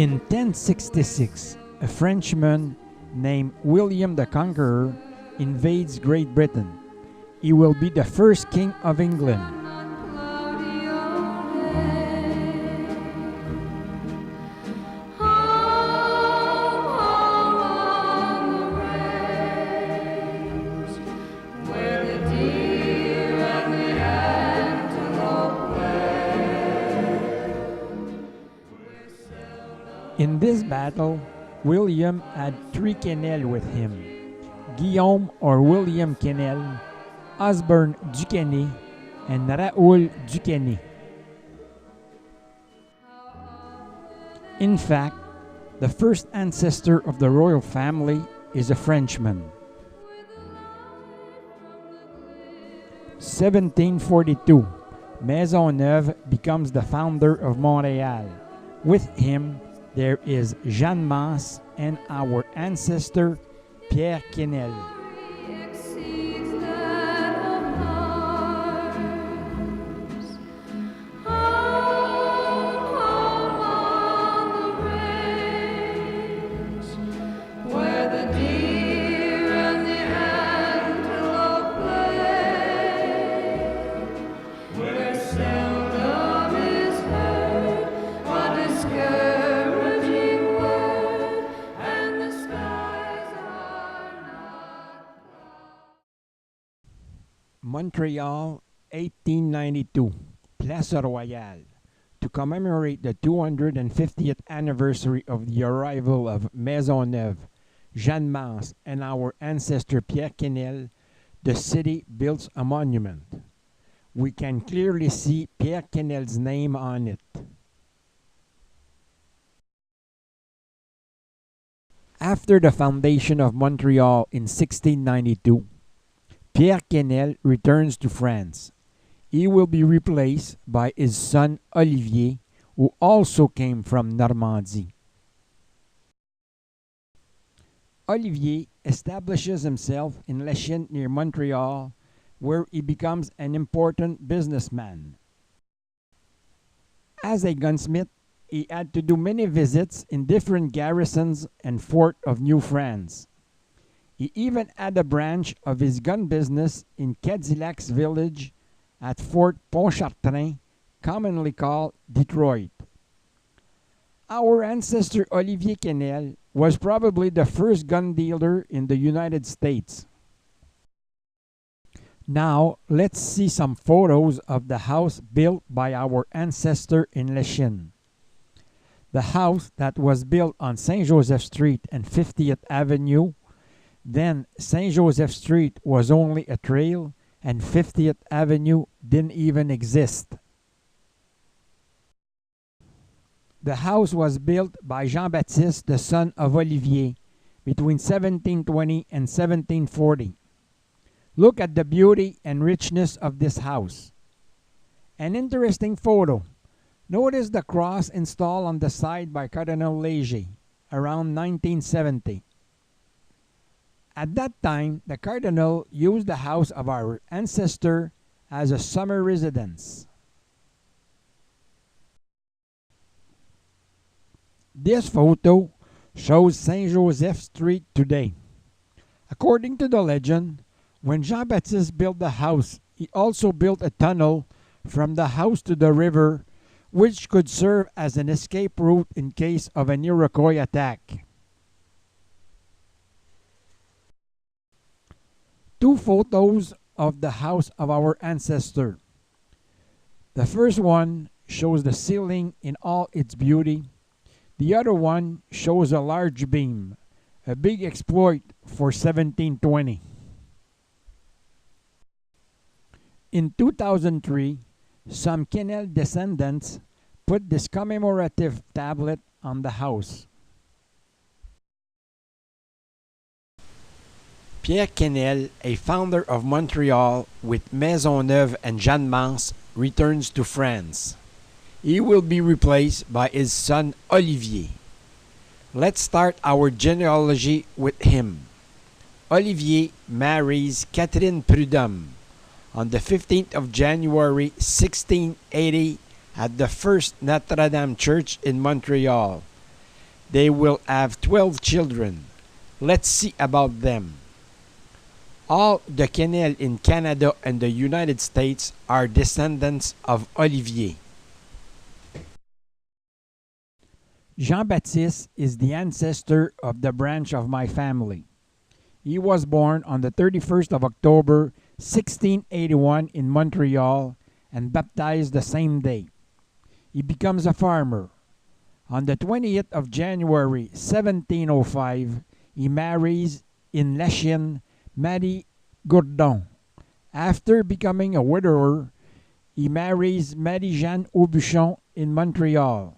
In 1066, a Frenchman named William the Conqueror invades Great Britain. He will be the first king of England. In this battle, William had 3 Canel with him: Guillaume or William Canel, Osborne du Quesnel, and Raoul du Quesnel. In fact, the first ancestor of the royal family is a Frenchman. 1742, Maisonneuve becomes the founder of Montreal. With him, there is Jeanne Mance and our ancestor Pierre Canel. Montreal, 1892, Place Royale. To commemorate the 250th anniversary of the arrival of Maisonneuve, Jeanne Mance, and our ancestor Pierre Canel, the city builds a monument. We can clearly see Pierre Canel's name on it. After the foundation of Montreal in 1692, Pierre Canel returns to France. He will be replaced by his son Olivier, who also came from Normandy. Olivier establishes himself in Lachine near Montreal, where he becomes an important businessman. As a gunsmith, he had to do many visits in different garrisons and forts of New France. He even had a branch of his gun business in Cadillac's village at Fort Pontchartrain, commonly called Detroit. Our ancestor Olivier Canel was probably the first gun dealer in the United States. Now, let's see some photos of the house built by our ancestor in Lachine. The house that was built on St. Joseph Street and 50th Avenue. Then St. Joseph Street was only a trail and 50th Avenue didn't even exist. The house was built by Jean-Baptiste, the son of Olivier, between 1720 and 1740. Look at the beauty and richness of this house. An interesting photo. Notice the cross installed on the side by Cardinal Léger around 1970. At that time, the Cardinal used the house of our ancestor as a summer residence. This photo shows Saint Joseph Street today. According to the legend, when Jean-Baptiste built the house, he also built a tunnel from the house to the river, which could serve as an escape route in case of an Iroquois attack. 2 photos of the house of our ancestor. The first one shows the ceiling in all its beauty. The other one shows a large beam, a big exploit for 1720. In 2003, some Canel descendants put this commemorative tablet on the house. Pierre Canel, a founder of Montreal with Maisonneuve and Jeanne Mance, returns to France. He will be replaced by his son Olivier. Let's start our genealogy with him. Olivier marries Catherine Prudhomme on the 15th of January 1680 at the First Notre Dame Church in Montreal. They will have 12 children. Let's see about them. All the Canel in Canada and the United States are descendants of Olivier. Jean-Baptiste is the ancestor of the branch of my family. He was born on the 31st of October, 1681 in Montreal and baptized the same day. He becomes a farmer. On the 20th of January, 1705, he marries in Lachine Marie Gourdon. After becoming a widower, he marries Marie-Jeanne Aubuchon in Montreal.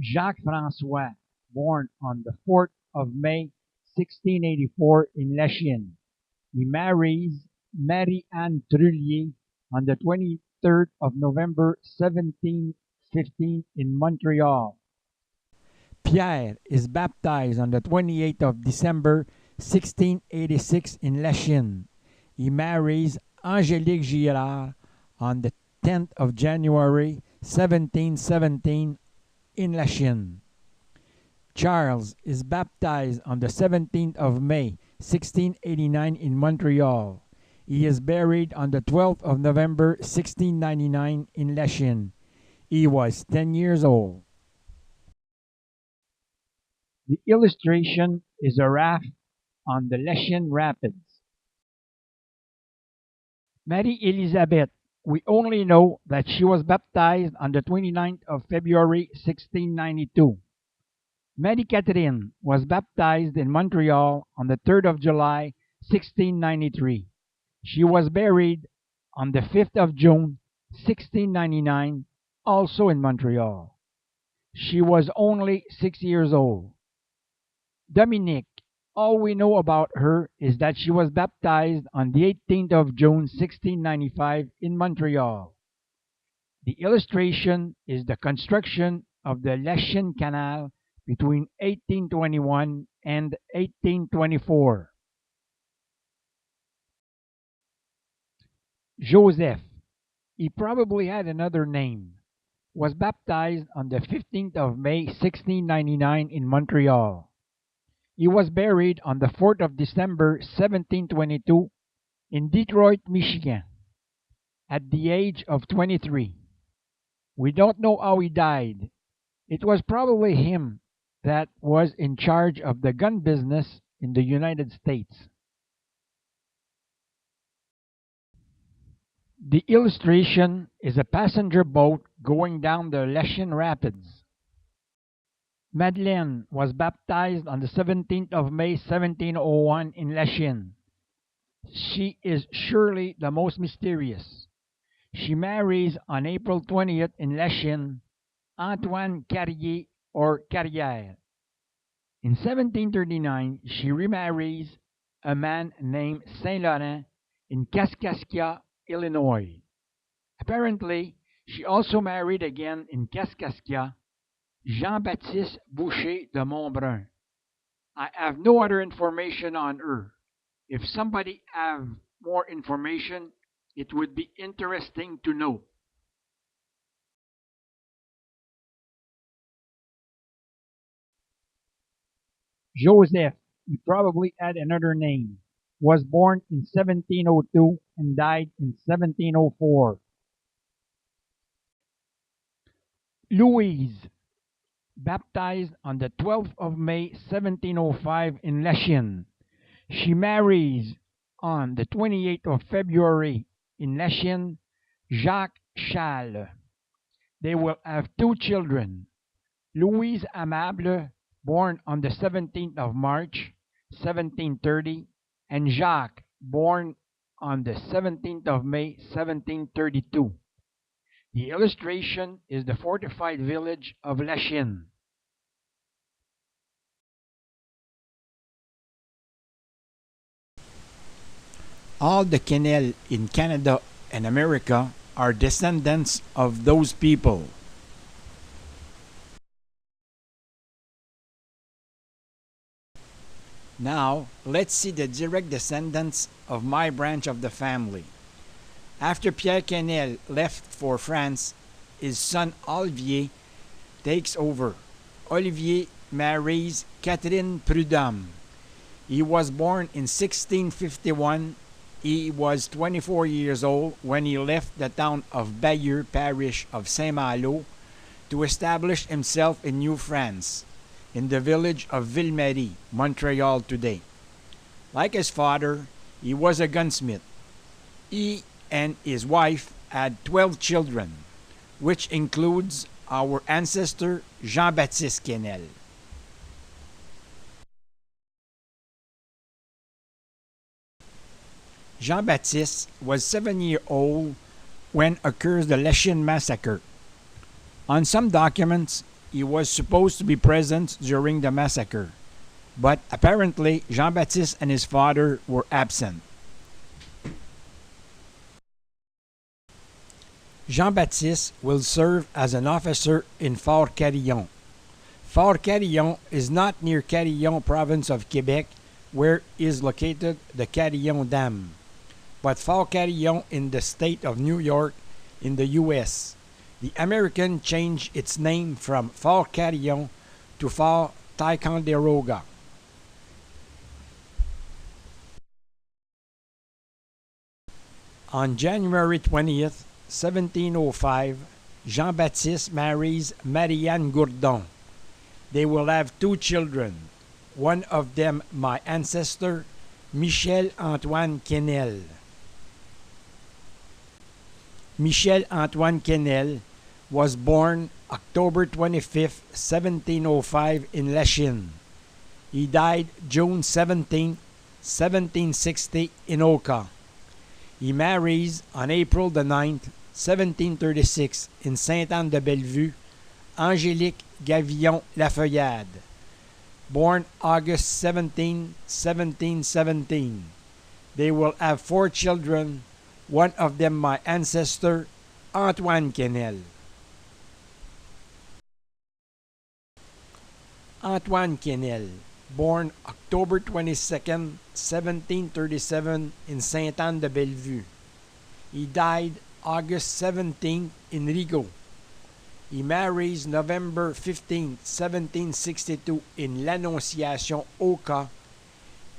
Jacques-François, born on the 4th of May, 1684 in Lachine. He marries Marie-Anne Trullier on the 23rd of November, 1715 in Montreal. Pierre is baptized on the 28th of December, 1686 in Lachine. He marries Angélique Girard on the 10th of January, 1717 in Lachine. Charles is baptized on the 17th of May, 1689 in Montreal. He is buried on the 12th of November, 1699 in Lachine. He was 10 years old. The illustration is a raft on the Lachine Rapids. Marie Elizabeth, we only know that she was baptized on the 29th of February, 1692. Marie Catherine was baptized in Montreal on the 3rd of July, 1693. She was buried on the 5th of June, 1699, also in Montreal. She was only 6 years old. Dominique, all we know about her is that she was baptized on the 18th of June, 1695, in Montreal. The illustration is the construction of the Lachine Canal between 1821 and 1824. Joseph, he probably had another name, was baptized on the 15th of May, 1699 in Montreal. He was buried on the 4th of December, 1722 in Detroit, Michigan, at the age of 23. We don't know how he died. It was probably him that was in charge of the gun business in the United States. The illustration is a passenger boat going down the Lachine Rapids. Madeleine was baptized on the 17th of May, 1701 in Lachine. She is surely the most mysterious. She marries on April 20th in Lachine Antoine Carrier or Carrière. In 1739, she remarries a man named Saint Laurent in Kaskaskia, Illinois. Apparently, she also married again in Kaskaskia Jean-Baptiste Boucher de Montbrun. I have no other information on her. If somebody have more information, it would be interesting to know. Joseph, he probably had another name, was born in 1702 and died in 1704. Louise, baptized on the 12th of May 1705 in Lachine. She marries on the 28th of February in Lachine Jacques Chasles. They will have two children, Louise Amable, born on the 17th of March 1730, and Jacques, born on the 17th of May 1732. The illustration is the fortified village of Lachine. All the Canel in Canada and America are descendants of those people. Now, let's see the direct descendants of my branch of the family. After Pierre Canel left for France his son Olivier takes over. Olivier marries Catherine Prudhomme. He was born in 1651. He was 24 years old when he left the town of Bayeux, parish of Saint-Malo, to establish himself in New France, in the village of Ville-Marie, Montreal today. Like his father, he was a gunsmith. He and his wife had 12 children, which includes our ancestor Jean-Baptiste Canel. Jean-Baptiste was 7 years old when occurs the Lachine massacre. On some documents, he was supposed to be present during the massacre, but apparently Jean-Baptiste and his father were absent. Jean-Baptiste will serve as an officer in Fort Carillon. Fort Carillon is not near Carillon, province of Quebec, where is located the Carillon Dam, but Fort Carillon in the state of New York in the U.S. The American changed its name from Fort Carillon to Fort Ticonderoga. On January 20th, 1705, Jean-Baptiste marries Marianne Gourdon. They will have 2 children, one of them my ancestor, Michel Antoine Quesnel. Michel Antoine Canel was born October 25, 1705 in Lachine. He died June 17, 1760 in Oka. He marries on April the 9th, 1736 in Sainte-Anne-de-Bellevue, Angélique Gavillon Lafeuillade. Born August 17, 1717. They will have 4 children, one of them my ancestor, Antoine Canel. Antoine Canel, born October 22nd, 1737 in Sainte-Anne-de-Bellevue. He died August 17 in Rigaud. He marries November 15, 1762 in l'Annonciation, Oka,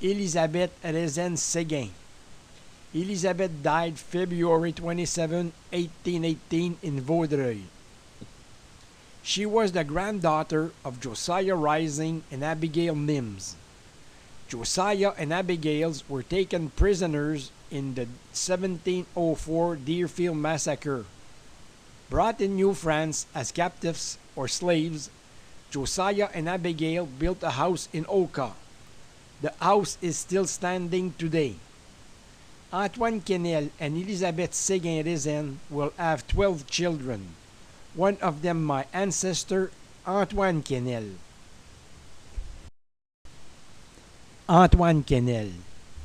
Elisabeth Rezende Séguin. Elisabeth died February 27, 1818 in Vaudreuil. She was the granddaughter of Josiah Rising and Abigail Mims. Josiah and Abigail were taken prisoners in the 1704 Deerfield Massacre. Brought in New France as captives or slaves, Josiah and Abigail built a house in Oka. The house is still standing today. Antoine Canel and Elisabeth Séguin-Rezende will have 12 children, one of them my ancestor, Antoine Canel. Antoine Canel,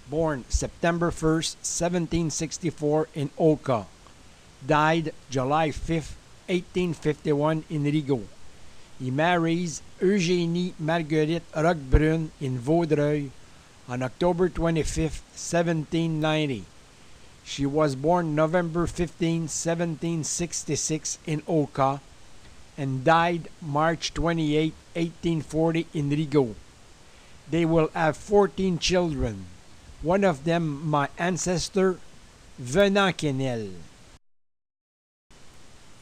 born September 1st, 1764 in Oka, died July 5th, 1851 in Rigaud. He marries Eugénie Marguerite Roquebrune in Vaudreuil on October 25, 1790. She was born November 15, 1766 in Oka and died March 28, 1840 in Rigaud. They will have 14 children, one of them my ancestor, Venant Canel.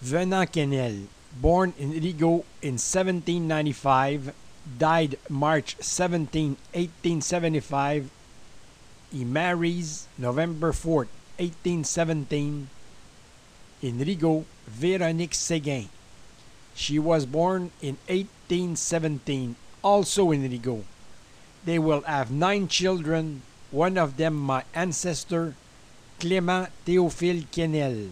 Venant Canel, born in Rigaud in 1795, died March 17, 1875. He marries November 4, 1817 in Rigaud, Véronique Séguin. She was born in 1817, also in Rigaud. They will have 9 children, one of them my ancestor, Clément Théophile Canel.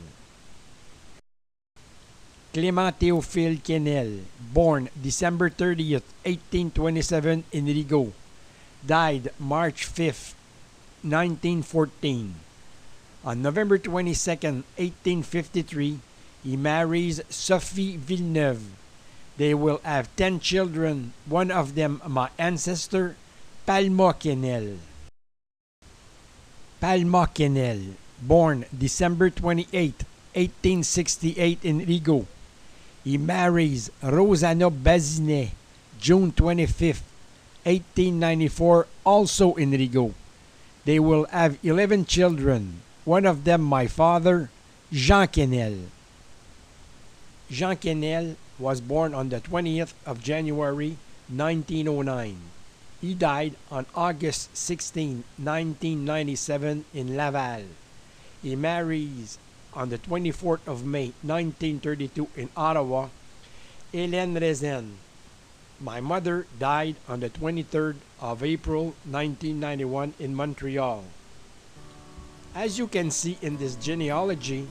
Clément Théophile Canel, born December 30th, 1827 in Rigaud, died March 5th, 1914. On November 22nd, 1853, he marries Sophie Villeneuve. They will have 10 children, one of them my ancestor, Palma Canel. Palma Canel, born December 28, 1868 in Rigaud, He marries Rosanna Bazinet, June 25th, 1894, also in Rigaud. They will have 11 children, one of them my father, Jean Canel. Jean Canel was born on the 20th of January, 1909. He died on August 16, 1997 in Laval. He marries on the 24th of May, 1932 in Ottawa, Hélène Rezen. My mother died on the 23rd of April, 1991 in Montreal. As you can see in this genealogy,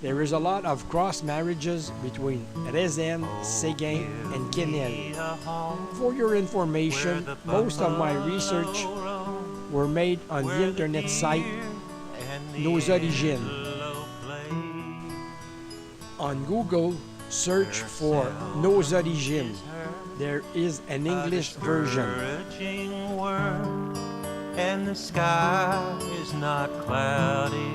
there is a lot of cross marriages between Rezen, Séguin, and Canel. For your information, most of my research were made on the internet site Nos Origines. On Google, search for Nos Origines. There is an English version. And the sky is not cloudy